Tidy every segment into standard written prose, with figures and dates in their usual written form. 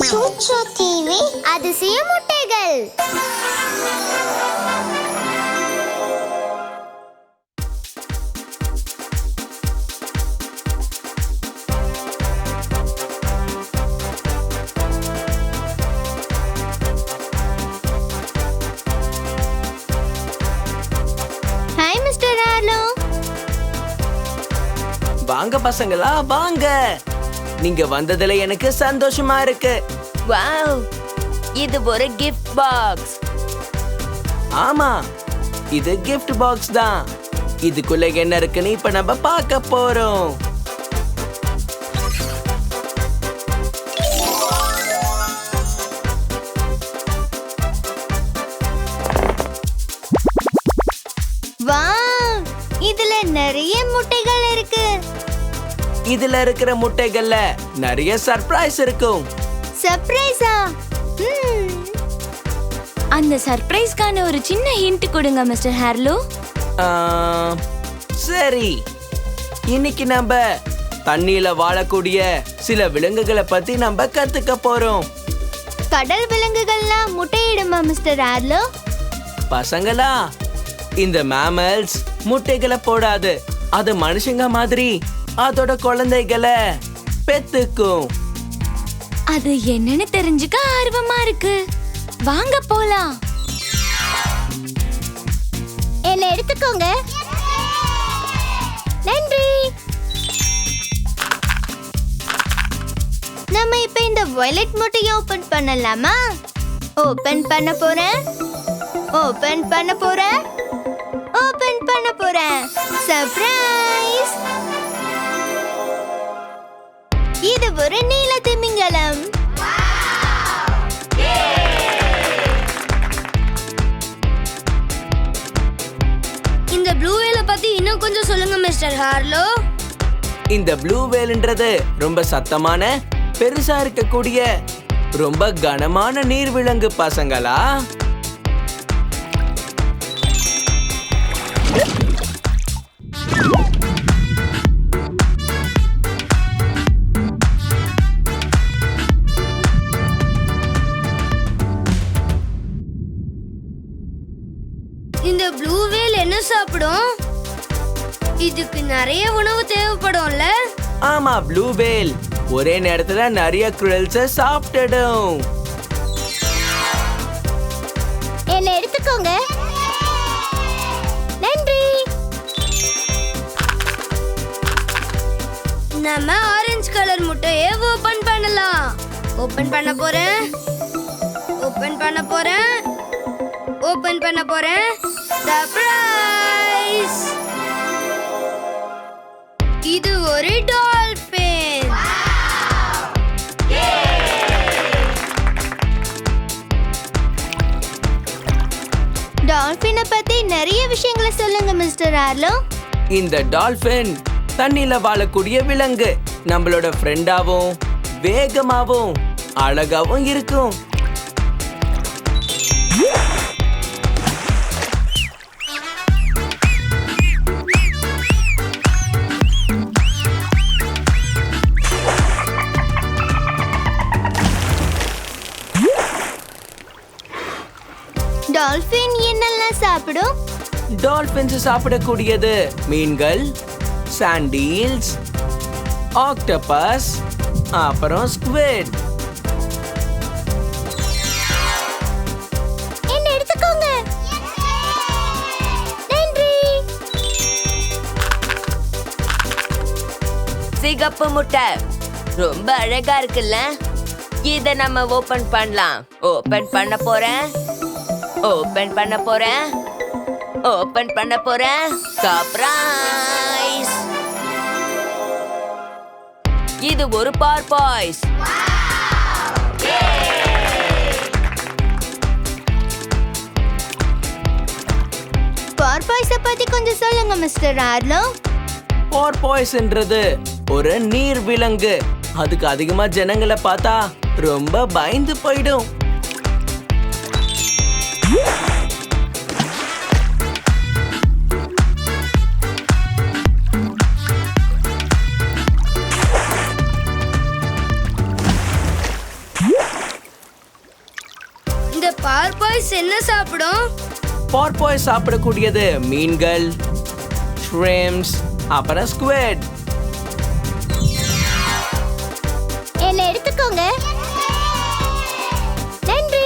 ChuChu TV அதிசய முட்டைகள். Hi mister Arlo. வாங்க பசங்களா, வாங்க. நீங்க வந்ததுல எனக்கு சந்தோஷமா இருக்கு. வாவ், இது ஒரு gift box. ஆமா, இது gift box தான். இதுக்குள்ள என்ன இருக்குன்னு இப்ப நம்ம பார்க்க போறோம். வாவ், இதுல நிறைய முட்டைகள் இருக்கு. இதுல இருக்கிற முட்டைகள்ல நிறைய சர்ப்ரைஸ் இருக்கும். சர்ப்ரைஸா? அந்த சர்ப்ரைஸ்க்கான ஒரு சின்ன ஹிண்ட் கொடுங்க மிஸ்டர் ஹார்லோ. சரி, இன்னைக்கு நம்ம தண்ணியில வாழக்கூடிய சில விலங்குகளை பத்தி நம்ம கத்துக்க போறோம். கடல் விலங்குகள்லாம் முட்டையிடுமா மிஸ்டர் ஆர்லோ? பசங்களா, இந்த மேமல்ஸ் முட்டைகளை போடாது. அது மனுஷங்க மாதிரி அதோட குழந்தைகளை பெத்துக்கும். அது என்னன்னு தெரிஞ்சுக்க ஆர்வமா இருக்கு. வாங்க போலாம். என்ன எடுத்துக்கோங்க. நன்றி. நம்ம இப்ப இந்த வயலட் முட்டையை ஓபன் பண்ணலாமா? ஓபன் பண்ண போறேன். ஓபன் பண்ண போறேன். ஓபன் பண்ண போறேன். சர்ப்ரைஸ்! இது ஒரு நீல திமிங்கலம். இந்த ப்ளூ வேல பத்தி இன்னும் கொஞ்சம் சொல்லுங்க மிஸ்டர் ஹார்லோ. இந்த ப்ளூ வேல்ன்றது ரொம்ப சத்தமான, பெருசா இருக்கக்கூடிய, ரொம்ப கனமான நீர்விலங்கு பசங்களா. இந்த ப்ளூ வேல் என்ன சாப்பிடும்? இதுக்கு நிறைய உணவு தேவைப்படும்ல? ஆமா, ப்ளூ வேல் ஒரே நேரத்துல நிறைய குரல்ஸ சாப்பிட்டுடும். என்ன எடுத்துக்கோங்க. நன்றி. நம்ம ஆரஞ்சு கலர் முட்டையை ஓபன் பண்ணலாம். ஓபன் பண்ண போறேன். ஓபன் பண்ண போறேன். ஓபன் பண்ண போறேன். சர்ப்ரைஸ்! இது ஒரு டால்பின். டால்பினை பத்தி நிறைய விஷயங்களை சொல்லுங்க மிஸ்டர் ஆர்லோ. இந்த டால்பின் தண்ணியில வாழக்கூடிய விலங்கு. நம்மளோட ஃப்ரெண்டாவும் வேகமாவும் அழகாவும் இருக்கும். டால்பின் என்னெல்லாம் சாப்பிடும்? டால்பின்ஸ் சாப்பிடக்கூடியது மீன்கள், சாண்டீல்ஸ், ஆக்டோபஸ், அப்புறம் ஸ்குவிட். என்ன எடுத்துக்கோங்க. நன்றி. சிகப்பு முட்டை ரொம்ப அழகா இருக்குல்ல? இத நம்ம ஓபன் பண்ணலாம். ஓபன் பண்ண போறேன். ஓபன் பண்ண போறேன். ஓபன் பண்ண போறேன். சர்ப்ரைஸ்! இது ஒரு பார்பாய்ஸ். பார்பாய்ஸை பத்தி கொஞ்சம் சொல்லுங்க மிஸ்டர் ஆர்லோ. போர்பாய்ஸ்ன்றது ஒரு நீர் விலங்கு. அதுக்கு அதிகமா ஜனங்களை பார்த்தா ரொம்ப பயந்து போயிடும். என்ன சாப்பிடும்? porpoise சாப்பிடக்கூடியது மீன்கள், shrimps, அப்புறம் squid. என்ன எடுத்துக்கோங்க. நன்றி.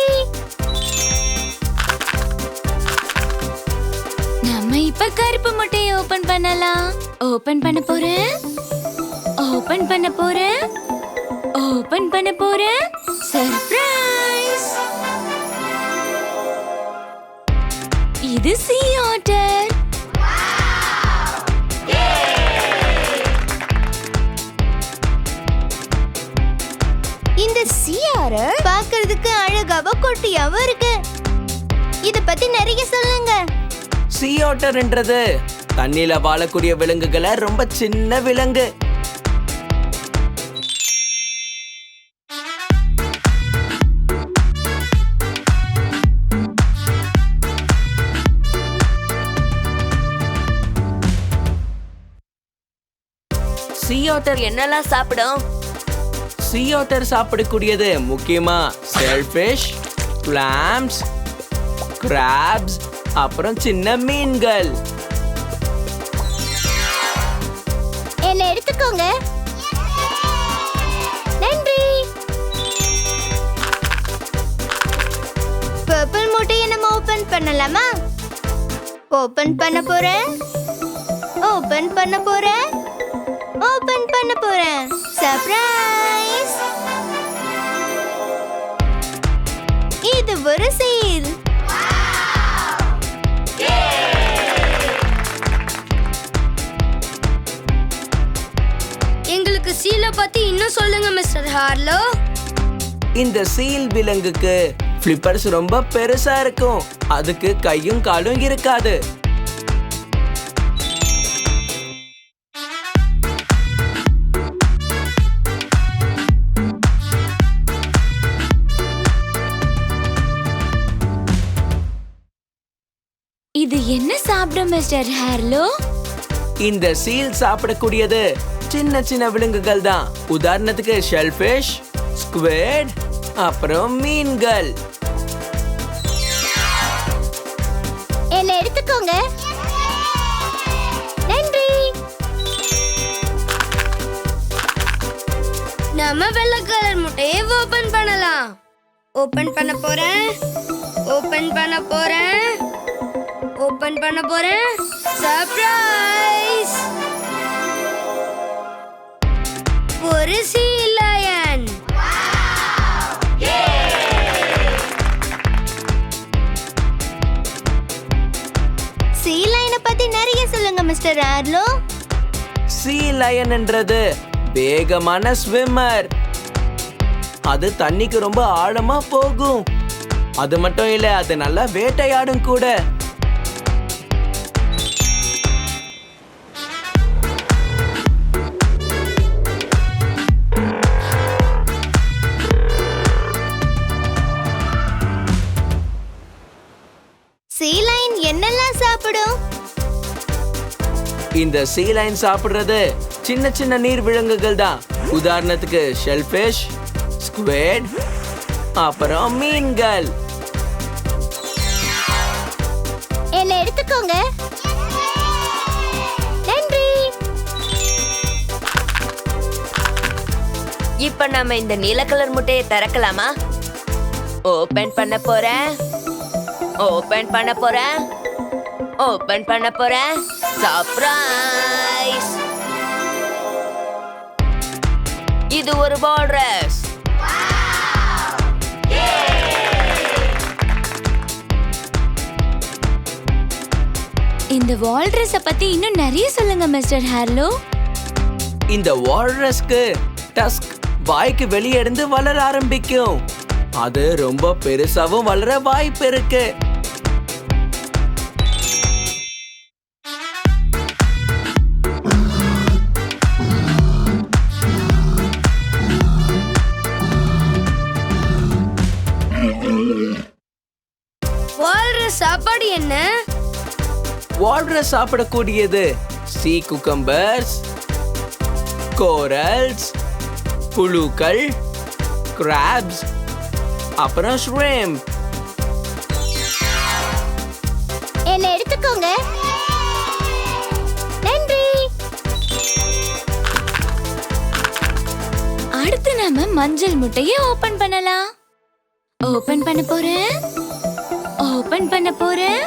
நம்ம இப்ப கருப்பு முட்டையை ஓபன் பண்ணலாம். ஓபன் பண்ண போறேன். ஓபன் பண்ண போறேன். ஓபன் பண்ண போறேன். சர்ப்ரைஸ்! இது சீ ஆட்டர். இந்த சியார பார்க்கிறதுக்கு அழகாவும் குட்டியாவும் இருக்கு. இத பத்தி நிறைய சொல்லுங்க. sea otterன்றது தண்ணில வாழக்கூடிய விலங்குகளை ரொம்ப சின்ன விலங்கு. sea otter என்னெல்லாம் சாப்பிடும்? sea otter சாப்பிடக்கூடியது முக்கியமா shellfish, clams, crabs, அப்புறம் சின்ன மீன்கள். என்ன எடுத்துக்கோங்க. நன்றி. பர்பிள் முட்டையை நம்ம ஓபன் பண்ணலாமா? ஓபன் பண்ண போறேன். ஓபன் பண்ண போறேன். ஓபன் பண்ண போறேன். சர்ப்ரைஸ்! இது ஒரு சீல். எங்களுக்கு சீலை பத்தி இன்னும் சொல்லுங்க மிஸ்டர் ஹார்லோ. இந்த சீல் விலங்குக்கு ஃபிளிப்பர்ஸ் ரொம்ப பெருசா இருக்கும். அதுக்கு கையும் காலும் இருக்காது. இது என்ன சாப்பிடும் மிஸ்டர் ஹார்லோ? இந்த சீல் சாப்பிடக்கூடியது சின்ன சின்ன விலங்குகள் தான். உதாரணத்துக்கு ஷெல்ஃபிஷ், ஸ்குவிட், அப்புறம் மீன்கள். என்ன எடுத்துக்கோங்க. நன்றி. நம்ம வெள்ளை கலர் முட்டையை ஓபன் பண்ணலாம். ஓபன் பண்ண போறேன். ஓபன் பண்ண போறேன். ஓபன் பண்ண போறேன். சர்ப்ரைஸ்! ஒரு சீ லயன். சீ லயனை பத்தி நிறைய சொல்லுங்க மிஸ்டர் ஹார்லோ. சீ லயன்ன்றது வேகமான ஸ்விம்மர். அது தண்ணிக்கு ரொம்ப ஆழமா போகும். அது மட்டும் இல்ல, அது நல்லா வேட்டையாடும் கூட. சீ லயன் என்னெல்லாம் சாப்பிடும்? இந்த சீ லயன் சாப்பிடுறது சின்ன சின்ன நீர் விலங்குகள் தான். உதாரணத்துக்கு ஷெல்ஃபிஷ், ஸ்குவிட், அப்புறம் மீன்கள். என்ன எடுத்துக்கோங்க. நன்றி. இப்ப நம்ம இந்த நீல கலர் முட்டையை திறக்கலாமா? ஓபன் பண்ண போறேன். ஓபன் பண்ண போறேன். ஓபன் பண்ண போறேன். சர்ப்ரைஸ்! இது ஒரு வால்ரஸ். இந்த வால்ரஸ பத்தி இன்னும் நிறைய சொல்லுங்க மிஸ்டர் ஹார்லோ. இந்த வால்ரஸ்க்கு டஸ்க் வாய்க்கு வெளியே இருந்து வளர ஆரம்பிக்கும். அது ரொம்ப பெருசாவும் வளர வாய்ப்பு இருக்கு. வால்ரஸ் சாப்பாடு என்ன? வால்ரஸ் சாப்பிடக்கூடியது சீ குக்கம்பர்ஸ், கோரல்ஸ், புழுக்கள், கிராப்ஸ், அப்புறம் ஷ்ரிம்ப். அடுத்து நாம மஞ்சள் முட்டையை ஓபன் பண்ணலாம். ஓபன் பண்ண போறேன். ஓபன் பண்ண போறேன்.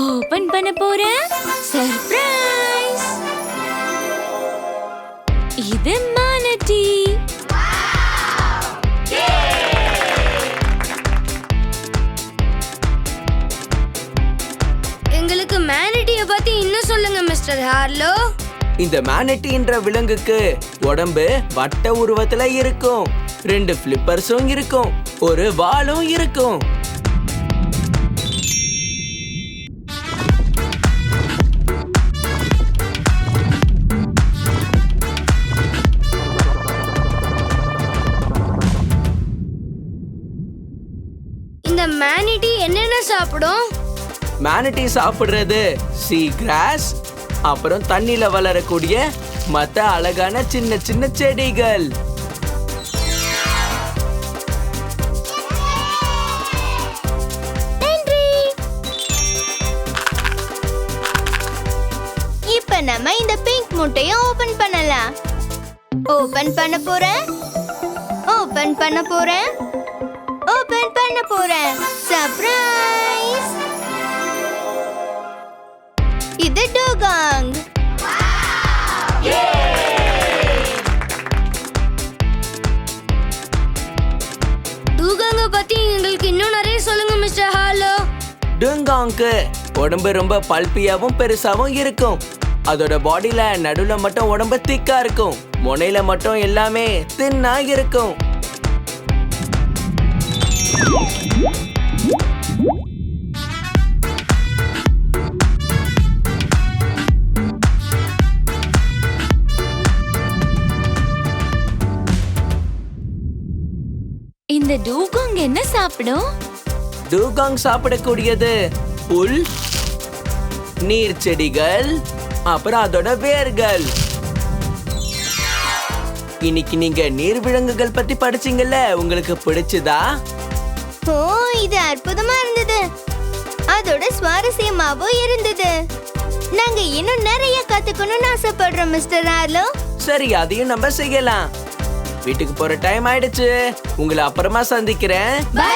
ஓபன் பண்ண போறேன். சர்ப்ரைஸ்! இது மானட்டி. எங்களுக்கு மேனிட்டிய பத்தி இன்னும் சொல்லுங்க மிஸ்டர் ஹார்லோ. இந்த மேனட்டின்ற விலங்குக்கு உடம்பு வட்ட உருவத்துல இருக்கும். 2 ஃபிளிப்பர்ஸும் இருக்கும். ஒரு வாலும் இருக்கும். இந்த மேனிட்டி என்னென்ன சாப்பிடும்? மேனட்டி சாப்பிடுறது சீ கிராஸ், அப்புறம் தண்ணில வளரக்கூடிய மத்த அழகான சின்ன சின்ன செடிகள். இப்ப நம்ம இந்த பிங்க் முட்டையை ஓபன் பண்ணலாம். ஓபன் பண்ண போறேன். ஓபன் பண்ண போறேன். ஓபன் பண்ண போறேன். சர்ப்ரைஸ்! இது டுகாங். டூகாங்க பத்தி எங்களுக்கு இன்னும் நிறைய சொல்லுங்க மிஸ்டர் ஹார்லோ. டுகாங்க்கு உடம்பு ரொம்ப பல்பியாவும் பெருசாவும் இருக்கும். அதோட பாடியில நடுவுல மட்டும் உடம்பு திக்கா இருக்கும். முனையில மட்டும் எல்லாமே தின்னா இருக்கும். இந்த டூகாங் என்ன சாப்பிடும்? டுகாங் சாப்பிடக்கூடியது புல், நீர் செடிகள், அப்புறம் அதோட வேர்கள். இன்னைக்கு நீங்க நீர் விலங்குகள் பத்தி படிச்சீங்கல்ல, உங்களுக்கு பிடிச்சதா? ஓ, இது அற்புதமா இருந்தது. அதோட சுவாரஸ்யமாவும் இருந்தது. நாங்க இன்னும் நிறைய கத்துக்கணும்னு ஆசைப்படுறோம் மிஸ்டர் ஹார்லோ. சரி, அதையும் நம்ம செய்யலாம். வீட்டுக்கு போற டைம் ஆயிடுச்சு. உங்களை அப்புறமா சந்திக்கிறேன். பை